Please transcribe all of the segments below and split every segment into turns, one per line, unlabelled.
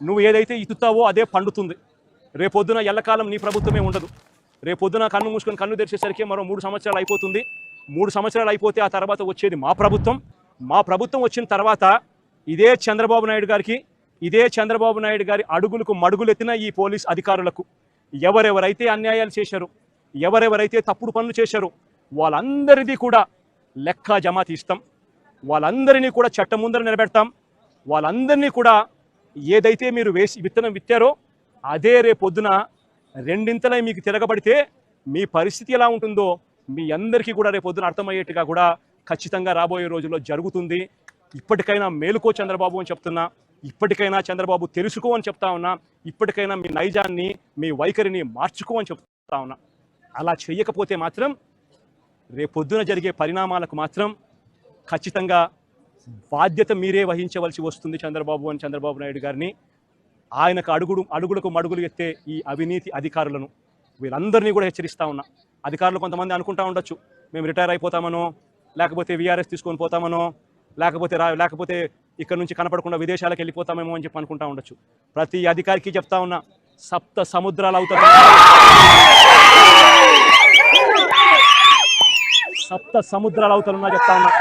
నువ్వు ఏదైతే ఇతుతావో అదే పండుతుంది. రేపొద్దున ఎల్లకాలం నీ ప్రభుత్వమే ఉండదు. రేపొద్దున కన్ను మూసుకొని కన్ను తెరిచేసరికి మరో 3 సంవత్సరాలు అయిపోతుంది. 3 సంవత్సరాలు అయిపోతే ఆ తర్వాత వచ్చేది మా ప్రభుత్వం. మా ప్రభుత్వం వచ్చిన తర్వాత ఇదే చంద్రబాబు నాయుడు గారి అడుగులకు మడుగులెత్తిన ఈ పోలీస్ అధికారులకు ఎవరెవరైతే అన్యాయాలు చేశారో, ఎవరెవరైతే తప్పుడు పనులు చేశారో వాళ్ళందరిది కూడా లెక్క జమా తీస్తాం. వాళ్ళందరినీ కూడా చట్టం ముందర నిలబెడతాం. వాళ్ళందరినీ కూడా ఏదైతే మీరు విత్తనం విత్తారో అదే రేపొద్దున రెండింతలై మీకు తిరగబడితే మీ పరిస్థితి ఎలా ఉంటుందో మీ అందరికీ కూడా రేపొద్దున అర్థమయ్యేట్టుగా కూడా ఖచ్చితంగా రాబోయే రోజుల్లో జరుగుతుంది. ఇప్పటికైనా మేలుకో చంద్రబాబు అని చెప్తున్నా. ఇప్పటికైనా చంద్రబాబు తెలుసుకో అని చెప్తా ఉన్నా. ఇప్పటికైనా మీ నైజాన్ని, మీ వైఖరిని మార్చుకో అని చెప్తా ఉన్నా. అలా చేయకపోతే మాత్రం రేపొద్దున జరిగే పరిణామాలకు మాత్రం ఖచ్చితంగా బాధ్యత మీరే వహించవలసి వస్తుంది చంద్రబాబు నాయుడు గారిని. ఆయనకు అడుగులకు మడుగులు ఎత్తే ఈ అవినీతి అధికారులను వీళ్ళందరినీ కూడా హెచ్చరిస్తూ ఉన్నా. అధికారులు కొంతమంది అనుకుంటా ఉండొచ్చు, మేము రిటైర్ అయిపోతామనో, లేకపోతే వీఆర్ఎస్ తీసుకొని పోతామనో, లేకపోతే ఇక్కడ నుంచి కనపడకుండా విదేశాలకు వెళ్ళిపోతామేమో అని చెప్పి అనుకుంటా ఉండొచ్చు. ప్రతి అధికారికి చెప్తా ఉన్నా, సప్త సముద్రాలు అవుతారున్నా చెప్తా ఉన్నా.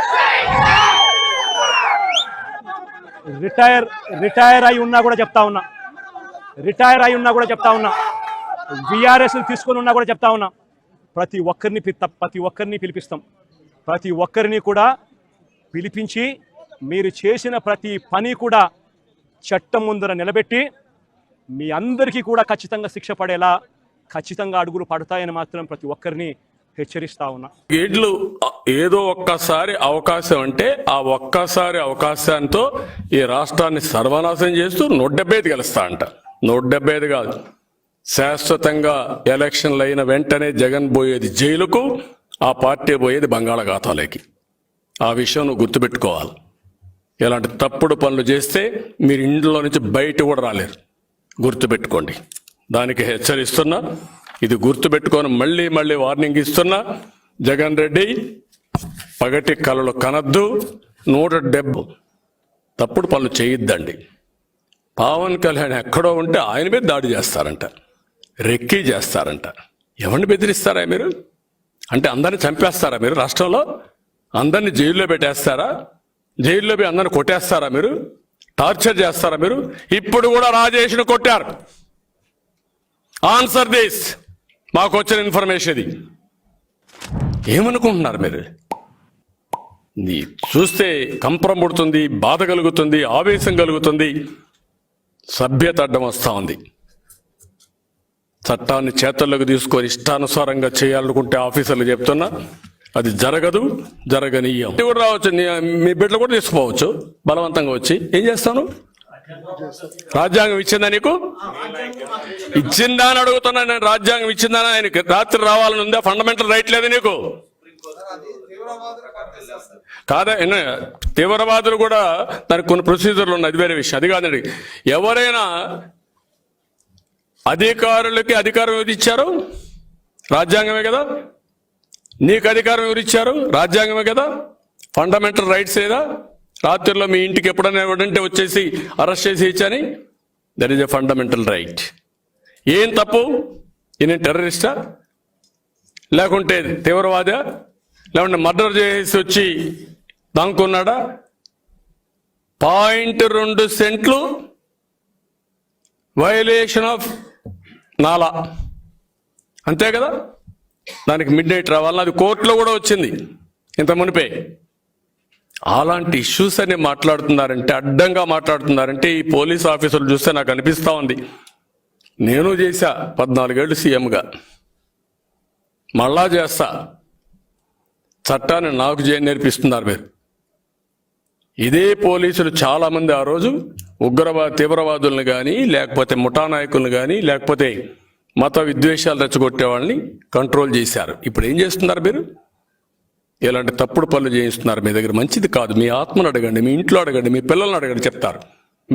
రిటైర్ అయి ఉన్నా కూడా చెప్తా ఉన్నా. విఆర్ఎస్ తీసుకొని ఉన్నా కూడా చెప్తా ఉన్నా. ప్రతి ఒక్కరిని పిలిపిస్తాం. ప్రతి ఒక్కరిని కూడా పిలిపించి మీరు చేసిన ప్రతి పని కూడా చట్టం ముందర నిలబెట్టి మీ అందరికీ కూడా ఖచ్చితంగా శిక్ష పడేలా ఖచ్చితంగా అడుగులు పడతాయని మాత్రం ప్రతి ఒక్కరిని హెచ్చరిస్తా ఉన్నా.
గేట్లు ఏదో ఒక్కసారి అవకాశం అంటే ఆ ఒక్కసారి అవకాశంతో ఈ రాష్ట్రాన్ని సర్వనాశనం చేస్తూ 175 గెలుస్తా అంట. 175 కాదు, శాశ్వతంగా ఎలక్షన్లు అయిన వెంటనే జగన్ పోయేది జైలుకు, ఆ పార్టీ పోయేది బంగాళాఖాతాలోకి. ఆ విషయం నువ్వు గుర్తుపెట్టుకోవాలి. ఇలాంటి తప్పుడు పనులు చేస్తే మీరు ఇంట్లో నుంచి బయట కూడా రాలేరు, గుర్తుపెట్టుకోండి. దానికి హెచ్చరిస్తున్నా. ఇది గుర్తుపెట్టుకొని మళ్ళీ వార్నింగ్ ఇస్తున్నా. జగన్ రెడ్డి పగటి కలలు కనద్దు. 170 తప్పుడు పనులు చేయొద్దండి. పవన్ కళ్యాణ్ ఎక్కడో ఉంటే ఆయన మీద దాడి చేస్తారంట, రెక్కీ చేస్తారంట. ఎవరిని బెదిరిస్తారా మీరు? అంటే అందరిని చంపేస్తారా మీరు? రాష్ట్రంలో అందరినీ జైల్లో పెట్టేస్తారా? జైల్లో పోయి అందరిని కొట్టేస్తారా మీరు? టార్చర్ చేస్తారా మీరు? ఇప్పుడు కూడా రాజేష్ను కొట్టారు. Answer this. మాకు వచ్చిన ఇన్ఫర్మేషన్ ఇది. ఏమనుకుంటున్నారు మీరు? చూస్తే కంపరం పుడుతుంది, బాధ కలుగుతుంది, ఆవేశం కలుగుతుంది. సభ్యత అడ్డం వస్తూ ఉంది. చట్టాన్ని చేతుల్లోకి తీసుకొని ఇష్టానుసారంగా చేయాలనుకుంటే ఆఫీసర్లు చెప్తున్నా అది జరగనీయం. కూడా రావచ్చు, మీ బిడ్డలు కూడా తీసుకుపోవచ్చు బలవంతంగా వచ్చి. ఏం చేస్తాను? రాజ్యాంగం ఇచ్చిందా నీకు? ఇచ్చిందా అని అడుగుతున్నా నేను. రాజ్యాంగం ఇచ్చిందా? ఆయనకి రాత్రి రావాలని ఉందా? ఫండమెంటల్ రైట్ లేదు నీకు? కాదా? తీవ్రవాదులు కూడా దానికి కొన్ని ప్రొసీజర్లు ఉన్నాయి, అది వేరే విషయం. అది కాదండి. ఎవరైనా అధికారులకి అధికారం ఎవరు ఇచ్చారు? రాజ్యాంగమే కదా. నీకు అధికారం ఎవరు ఇచ్చారు? రాజ్యాంగమే కదా. ఫండమెంటల్ రైట్స్ లేదా? రాత్రిలో మీ ఇంటికి ఎప్పుడైనా ఎవడంటే వచ్చేసి అరెస్ట్ చేసి ఇచ్చని, that is a fundamental right. ఏం తప్పు? ఈయన టెర్రరిస్టా, లేకుంటే తీవ్రవాదా, లేకుంటే మర్డర్ చేసి వచ్చి దాంకున్నాడా? 0.2 సెంట్లు వయలేషన్ ఆఫ్ నాలా, అంతే కదా. దానికి మిడ్ నైట్ రావాలని అది కోర్టులో కూడా వచ్చింది ఇంత మునిపే. అలాంటి ఇష్యూస్ అని మాట్లాడుతున్నారంటే, అడ్డంగా మాట్లాడుతున్నారంటే ఈ పోలీస్ ఆఫీసర్లు చూస్తే నాకు అనిపిస్తూ ఉంది. నేను చేశా 14 ఏళ్ళు సీఎంగా, మళ్ళా చేస్తా. చట్టాన్ని నాకు నేర్పిస్తున్నారు మీరు. ఇదే పోలీసులు చాలామంది ఆ రోజు తీవ్రవాదులను కానీ, లేకపోతే ముఠా నాయకులను కానీ, లేకపోతే మత విద్వేషాలు రెచ్చగొట్టే వాళ్ళని కంట్రోల్ చేశారు. ఇప్పుడు ఏం చేస్తున్నారు మీరు? ఇలాంటి తప్పుడు పనులు చేయిస్తున్నారు. మీ దగ్గర మంచిది కాదు. మీ ఆత్మను అడగండి, మీ ఇంట్లో అడగండి, మీ పిల్లల్ని అడగండి, చెప్తారు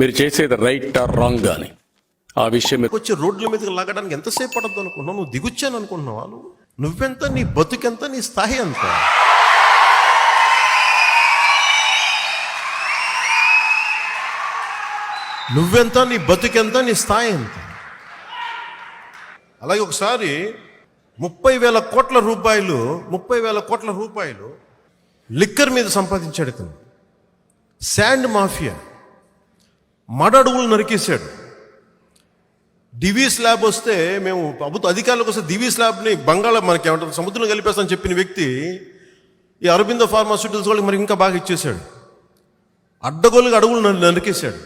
మీరు చేసేది రైట్ ఆర్ రాంగ్ అని. ఆ విషయం
వచ్చి రోడ్ల మీదకి లాగడానికి ఎంతసేపు పడద్దు అనుకున్నావు? నువ్వు దిగుచ్చాను అనుకుంటున్నావా? నువ్వెంత, నీ బతుకెంత, నీ స్థాయి ఎంత? నువ్వెంత, నీ బతుకెంత, నీ స్థాయి ఎంత. అలాగే ఒకసారి 30,000 కోట్ల రూపాయలు లిక్కర్ మీద సంపాదించాడు ఇతను. శాండ్ మాఫియా, మడ అడుగులు నరికేశాడు. డివి స్లాబ్ వస్తే మేము ప్రభుత్వ అధికారులకు వస్తే డివి స్లాబ్ని మనకి ఏమంటారు సముద్రంలో కలిపేస్తామని చెప్పిన వ్యక్తి ఈ అరబిందో ఫార్మాస్యూటికల్స్ వాళ్ళకి మరి ఇంకా బాగా ఇచ్చేశాడు. అడ్డగోలుగా అడుగులు నరికేశాడు.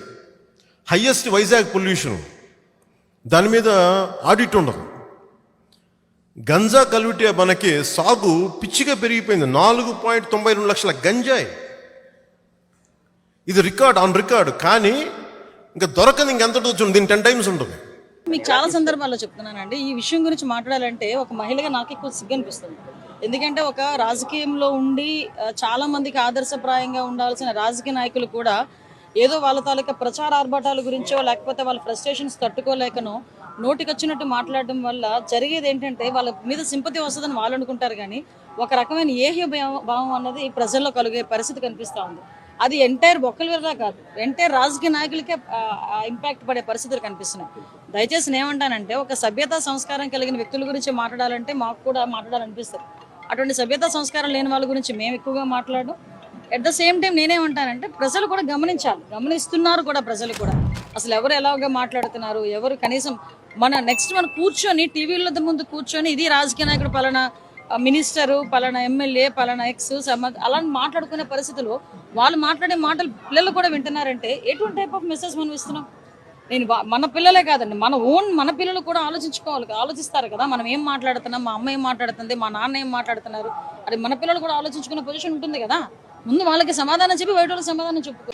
హయ్యెస్ట్ వైజాగ్ పొల్యూషన్, దాని మీద ఆడిట్ ఉండదు. గంజా కల్విటే మనకి సాగు పిచ్చిగా పెరిగిపోయింది. 4.92 లక్షల గంజాయి. ఇది రికార్డ్ ఆన్ రికార్డ్. కానీ ఇంకా దొరకదు, ఇంకెంత ఉంటుంది, దీని 10 టైమ్స్ ఉంటుంది.
మీకు చాలా సందర్భాల్లో చెప్తున్నానండి, ఈ విషయం గురించి మాట్లాడాలంటే ఒక మహిళగా నాకు ఎక్కువ సిగ్గు అనిపిస్తుంది. ఎందుకంటే ఒక రాజకీయంలో ఉండి చాలా మందికి ఆదర్శప్రాయంగా ఉండాల్సిన రాజకీయ నాయకులు కూడా ఏదో వాళ్ళ తాలూకా ప్రచార ఆర్భాటాల గురించో లేకపోతే వాళ్ళ ఫ్రస్ట్రేషన్స్ తట్టుకోలేకనో నోటికొచ్చినట్టు మాట్లాడడం వల్ల జరిగేది ఏంటంటే వాళ్ళ మీద సింపతి వస్తుందని వాళ్ళు అనుకుంటారు. కానీ ఒక రకమైన ఏహ్య భావం అన్నది ప్రజల్లో కలిగే పరిస్థితి కనిపిస్తూ ఉంది. అది ఎంటైర్ ఒక్కరి వల్ల కాదు, ఎంటైర్ రాజకీయ నాయకులకే ఇంపాక్ట్ పడే పరిస్థితులు కనిపిస్తున్నాయి. దయచేసి నేనేమంటానంటే ఒక సభ్యతా సంస్కారం కలిగిన వ్యక్తుల గురించి మాట్లాడాలంటే మాకు కూడా మాట్లాడాలనిపిస్తుంది. అటువంటి సభ్యతా సంస్కారం లేని వాళ్ళ గురించి మేము ఎక్కువగా మాట్లాడడం. అట్ ద సేమ్ టైం నేనేమంటానంటే ప్రజలు కూడా గమనించాలి, గమనిస్తున్నారు కూడా ప్రజలు కూడా. అసలు ఎవరు ఎలాగా మాట్లాడుతున్నారు, ఎవరు కనీసం మన కూర్చొని టీవీల ముందు కూర్చొని ఇది రాజకీయ నాయకుడు పలానా మినిస్టరు, పలానా ఎమ్మెల్యే, పలానా ఎక్స్ అలా మాట్లాడుకునే పరిస్థితుల్లో వాళ్ళు మాట్లాడే మాటలు పిల్లలు కూడా వింటున్నారంటే ఎటువంటి టైప్ ఆఫ్ మెసేజ్ మనం ఇస్తున్నాం? మన పిల్లలే కాదండి, మన పిల్లలు కూడా ఆలోచిస్తారు కదా. మనం ఏం మాట్లాడుతున్నాం, మా అమ్మ ఏం మాట్లాడుతుంది, మా నాన్న ఏం మాట్లాడుతున్నారు, అది మన పిల్లలు కూడా ఆలోచించుకునే పొజిషన్ ఉంటుంది కదా. ముందు వాళ్ళకి సమాధానం చెప్పి బయట వాళ్ళకి సమాధానం చెప్పుకో.